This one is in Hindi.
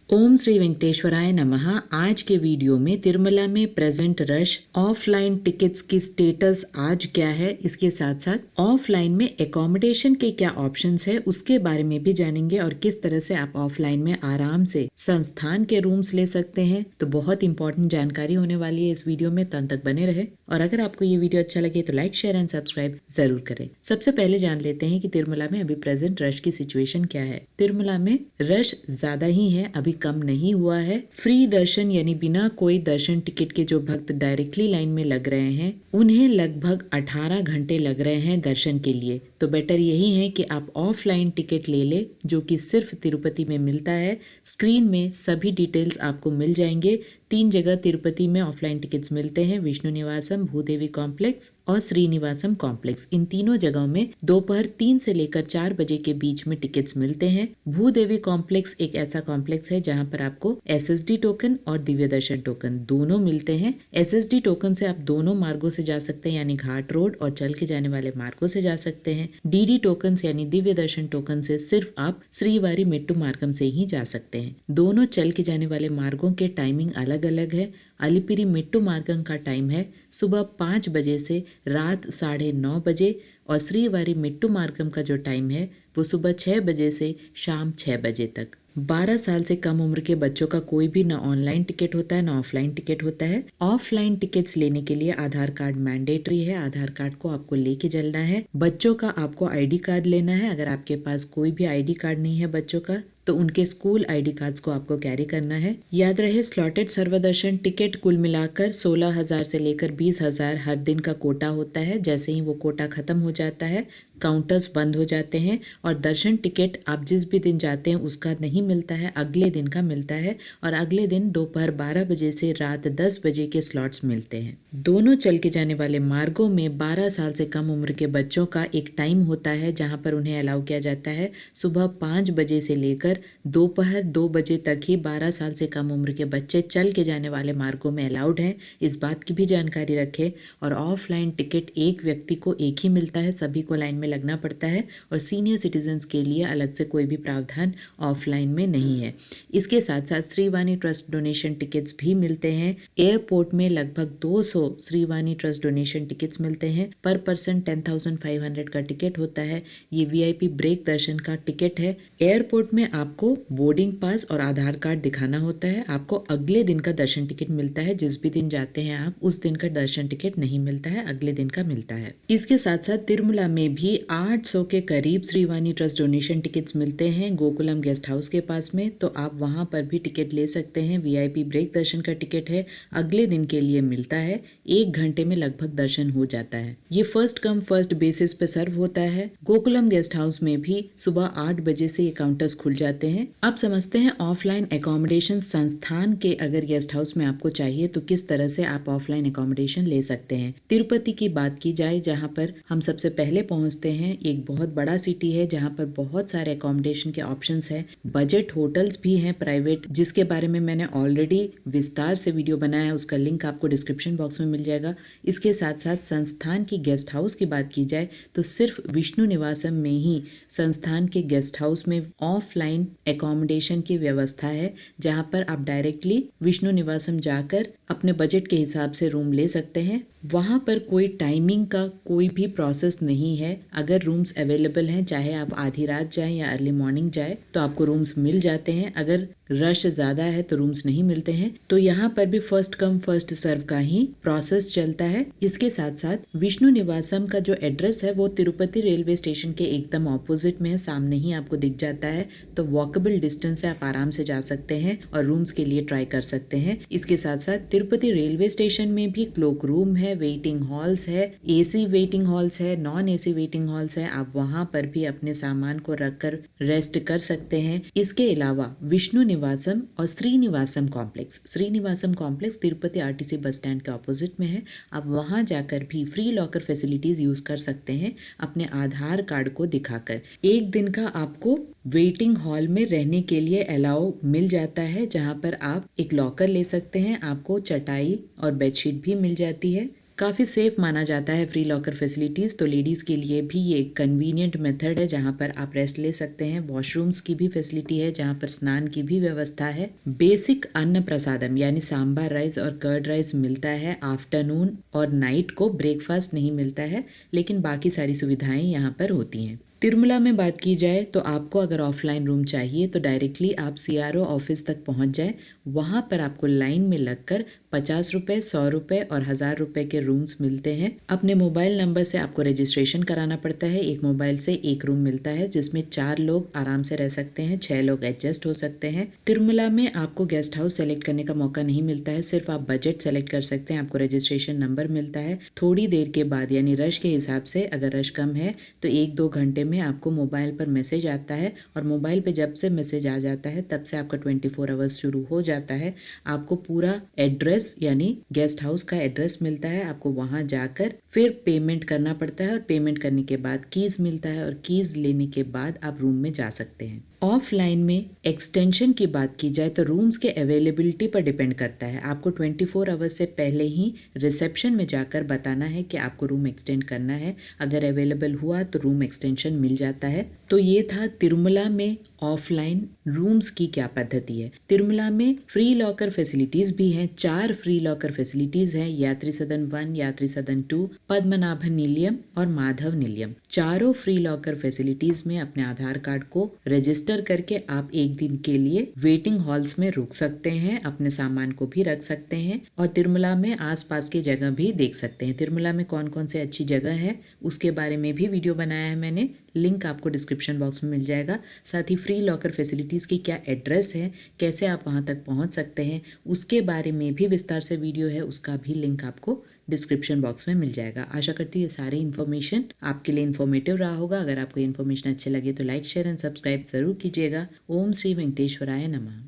ओम श्री वेंकटेश्वराय नमः। आज के वीडियो में तिरुमला में प्रेजेंट रश, ऑफलाइन टिकट्स की स्टेटस आज क्या है, इसके साथ साथ ऑफलाइन में एकोमोडेशन के क्या ऑप्शंस है उसके बारे में भी जानेंगे और किस तरह से आप ऑफलाइन में आराम से संस्थान के रूम्स ले सकते हैं। तो बहुत इंपॉर्टेंट जानकारी होने वाली है इस वीडियो में, तो अंत तक बने रहे। और अगर आपको ये वीडियो अच्छा लगे तो लाइक, शेयर एंड सब्सक्राइब जरूर करें। सबसे पहले जान लेते हैं कि तिरुमला में अभी प्रेजेंट रश की सिचुएशन क्या है। तिरुमला में रश ज्यादा ही है, अभी कम नहीं हुआ है। फ्री दर्शन यानी बिना कोई दर्शन टिकट के जो भक्त डायरेक्टली लाइन में लग रहे हैं उन्हें लगभग 18 घंटे लग रहे हैं दर्शन के लिए। तो बेटर यही है कि आप ऑफलाइन टिकट ले ले, जो कि सिर्फ तिरुपति में मिलता है। स्क्रीन में सभी डिटेल्स आपको मिल जाएंगे। 3 जगह तिरुपति में ऑफलाइन टिकट्स मिलते हैं, विष्णु निवासम, भूदेवी कॉम्प्लेक्स और श्रीनिवासम कॉम्प्लेक्स। इन तीनों जगहों में दोपहर 3 से लेकर 4 बजे के बीच में टिकट्स मिलते हैं। भूदेवी कॉम्प्लेक्स एक ऐसा कॉम्प्लेक्स है जहां पर आपको एसएसडी टोकन और दिव्य दर्शन टोकन दोनों मिलते हैं। एसएसडी टोकन से आप दोनों मार्गों से जा सकते हैं, यानी घाट रोड और चल के जाने वाले मार्गों से जा सकते हैं। डीडी टोकन यानी दिव्य दर्शन टोकन से सिर्फ आप श्रीवारी मेट्टू मार्गम से ही जा सकते हैं। दोनों चल के जाने वाले मार्गों के टाइमिंग अलग अलग है। अलिपिरी मेट्टू मार्गम का टाइम है सुबह 5 बजे से रात 9:30 बजे और श्रीवारी मेट्टू मार्गम का जो टाइम है वो सुबह 6 बजे से शाम 6 बजे तक। 12 साल से कम उम्र के बच्चों का कोई भी न ऑनलाइन टिकट होता है न ऑफलाइन टिकट होता है। ऑफलाइन टिकट्स लेने के लिए आधार कार्ड मैंडेटरी है। आधार कार्ड को आपको लेके चलना है। बच्चों का आपको आईडी कार्ड लेना है। अगर आपके पास कोई भी आईडी कार्ड नहीं है बच्चों का तो उनके स्कूल आईडी कार्ड्स को आपको कैरी करना है। याद रहे, स्लॉटेड सर्वदर्शन टिकट कुल मिलाकर 16,000 से लेकर 20,000 हर दिन का कोटा होता है। जैसे ही वो कोटा खत्म हो जाता है काउंटर्स बंद हो जाते हैं और दर्शन टिकट आप जिस भी दिन जाते हैं उसका नहीं मिलता है, अगले दिन का मिलता है। और अगले दिन दोपहर 12 बजे से रात 10 बजे के स्लॉट्स मिलते हैं। दोनों चल के जाने वाले मार्गों में 12 साल से कम उम्र के बच्चों का एक टाइम होता है जहां पर उन्हें अलाउ किया जाता है सुबह 5 बजे से लेकर दोपहर 2 बजे तक ही 12 साल से कम उम्र के बच्चे चल के जाने वाले मार्गों में अलाउड हैं। इस बात की भी जानकारी रखें। और ऑफलाइन टिकट एक व्यक्ति को एक ही मिलता है, सभी को लाइन में लगना पड़ता है और सीनियर सिटीजन्स के लिए अलग से कोई भी प्रावधान ऑफलाइन में नहीं है। इसके साथ साथ श्रीवाणी ट्रस्ट डोनेशन टिकट्स भी मिलते हैं। एयरपोर्ट में लगभग 200 श्रीवाणी ट्रस्ट डोनेशन टिकट्स मिलते हैं। पर पर्सन 10,500 का टिकट होता है। ये वीआईपी ब्रेक दर्शन का टिकट है। एयरपोर्ट में आपको बोर्डिंग पास और आधार कार्ड दिखाना होता है। आपको अगले दिन का दर्शन टिकट मिलता है। जिस भी दिन जाते हैं आप उस दिन का दर्शन टिकट नहीं मिलता है, अगले दिन का मिलता है। इसके साथ साथ तिरुमला में भी 800 के करीब श्रीवाणी ट्रस्ट डोनेशन टिकट्स मिलते हैं गोकुलम गेस्ट हाउस के पास में। तो आप वहां पर भी टिकट ले सकते हैं। वीआईपी ब्रेक दर्शन का टिकट है, अगले दिन के लिए मिलता है। 1 घंटे में लगभग दर्शन हो जाता है। ये फर्स्ट कम फर्स्ट बेसिस पे सर्व होता है। गोकुलम गेस्ट हाउस में भी सुबह 8 बजे से ये काउंटर्स खुल जाते हैं। अब समझते हैं ऑफलाइन एकोमोडेशन संस्थान के अगर गेस्ट हाउस में आपको चाहिए तो किस तरह से आप ऑफलाइन एकोमोडेशन ले सकते हैं। तिरुपति की बात की जाए जहां पर हम सबसे पहले पहुंचते हैं, एक बहुत बड़ा सिटी है जहां पर बहुत सारे एकोमोडेशन के ऑप्शंस हैं। बजट होटल्स भी हैं प्राइवेट, जिसके बारे में मैंने ऑलरेडी विस्तार से वीडियो बनाया है, उसका लिंक आपको डिस्क्रिप्शन बॉक्स में मिल जाएगा। इसके साथ साथ संस्थान की गेस्ट हाउस की बात की जाए तो सिर्फ विष्णु निवासम में ही संस्थान के गेस्ट हाउस में ऑफलाइन एकोमोडेशन की व्यवस्था है, जहां पर आप डायरेक्टली विष्णु निवासम जाकर अपने बजट के हिसाब से रूम ले सकते हैं। वहां पर कोई टाइमिंग का कोई भी प्रोसेस नहीं है। अगर रूम्स अवेलेबल हैं, चाहे आप आधी रात जाएं या अर्ली मॉर्निंग जाए तो आपको रूम्स मिल जाते हैं। अगर रश ज्यादा है तो रूम्स नहीं मिलते हैं। तो यहाँ पर भी फर्स्ट कम फर्स्ट सर्व का ही प्रोसेस चलता है। इसके साथ साथ विष्णु निवासम का जो एड्रेस है वो तिरुपति रेलवे स्टेशन के एकदम ऑपोजिट में है, सामने ही आपको दिख जाता है। तो वॉकेबल डिस्टेंस से आप आराम से जा सकते हैं और रूम्स के लिए ट्राई कर सकते हैं। इसके साथ साथ तिरुपति रेलवे स्टेशन में भी क्लोक रूम है, वेटिंग हॉल्स है, एसी वेटिंग हॉल्स है, नॉन एसी वेटिंग हॉल्स है। आप वहां पर भी अपने सामान को रखकर रेस्ट कर सकते हैं। इसके अलावा विष्णु निवासम और Srinivasam complex Tirupati RTC bus stand के ऑपोजिट में है। आप वहां जाकर भी फ्री लॉकर फैसिलिटीज यूज कर सकते हैं अपने आधार कार्ड को दिखाकर। 1 दिन का आपको वेटिंग हॉल में रहने के लिए अलाउ मिल जाता है, जहां पर आप एक लॉकर ले सकते हैं। आपको चटाई और बेडशीट भी मिल जाती है। काफ़ी सेफ माना जाता है फ्री लॉकर फैसिलिटीज़, तो लेडीज़ के लिए भी ये एक कन्वीनियंट मेथड है जहाँ पर आप रेस्ट ले सकते हैं। वॉशरूम्स की भी फैसिलिटी है जहाँ पर स्नान की भी व्यवस्था है। बेसिक अन्न प्रसादम यानी सांभर राइस और कर्ड राइस मिलता है। आफ्टरनून और नाइट को ब्रेकफास्ट नहीं मिलता है, लेकिन बाकी सारी सुविधाएं यहाँ पर होती हैं। तिरुमला में बात की जाए तो आपको अगर ऑफलाइन रूम चाहिए तो डायरेक्टली आप सीआरओ ऑफिस तक पहुंच जाए। वहां पर आपको लाइन में लगकर 50 रुपये, 100 रुपये और 1000 रुपये के रूम्स मिलते हैं। अपने मोबाइल नंबर से आपको रजिस्ट्रेशन कराना पड़ता है। एक मोबाइल से एक रूम मिलता है जिसमें 4 लोग आराम से रह सकते हैं, 6 लोग एडजस्ट हो सकते हैं। तिरुमला में आपको गेस्ट हाउस सेलेक्ट करने का मौका नहीं मिलता है, सिर्फ आप बजट सेलेक्ट कर सकते हैं। आपको रजिस्ट्रेशन नंबर मिलता है। थोड़ी देर के बाद यानी रश के हिसाब से, अगर रश कम है तो 1-2 घंटे में आपको मोबाइल पर मैसेज आता है, और मोबाइल पे जब से मैसेज आ जाता है तब से आपका 24 आवर्स शुरू हो जाता है। आपको पूरा एड्रेस यानी गेस्ट हाउस का एड्रेस मिलता है। आपको वहां जाकर फिर पेमेंट करना पड़ता है, और पेमेंट करने के बाद कीज मिलता है, और कीज लेने के बाद आप रूम में जा सकते हैं। ऑफलाइन में एक्सटेंशन की बात की जाए तो रूम्स के अवेलेबिलिटी पर डिपेंड करता है। आपको 24 आवर्स से पहले ही रिसेप्शन में जाकर बताना है कि आपको रूम एक्सटेंड करना है। अगर अवेलेबल हुआ तो रूम एक्सटेंशन मिल जाता है। तो ये था तिरुमला में ऑफलाइन रूम्स की क्या पद्धति है। तिरुमला में फ्री लॉकर फैसिलिटीज भी हैं। 4 फ्री लॉकर फैसिलिटीज हैं, यात्री सदन 1, यात्री सदन 2, पद्मनाभन निलयम और माधव निलयम। चारों फ्री लॉकर फैसिलिटीज में अपने आधार कार्ड को रजिस्टर करके आप एक दिन के लिए वेटिंग हॉल्स में रुक सकते हैं, अपने सामान को भी रख सकते हैं, और तिरुमला में आसपास की जगह भी देख सकते हैं। तिरुमला में कौन कौन से अच्छी जगह है उसके बारे में भी वीडियो बनाया है मैंने, लिंक आपको डिस्क्रिप्शन बॉक्स में मिल जाएगा। साथ ही फ्री लॉकर फैसिलिटीज़ की क्या एड्रेस है, कैसे आप वहां तक पहुंच सकते हैं, उसके बारे में भी विस्तार से वीडियो है, उसका भी लिंक आपको डिस्क्रिप्शन बॉक्स में मिल जाएगा। आशा करती हूँ ये सारे इन्फॉर्मेशन आपके लिए इन्फॉर्मेटिव रहा होगा। अगर आपको इन्फॉर्मेशन अच्छे लगे तो लाइक, शेयर एंड सब्सक्राइब जरूर कीजिएगा। ओम श्री वेंकटेश्वराय नमः।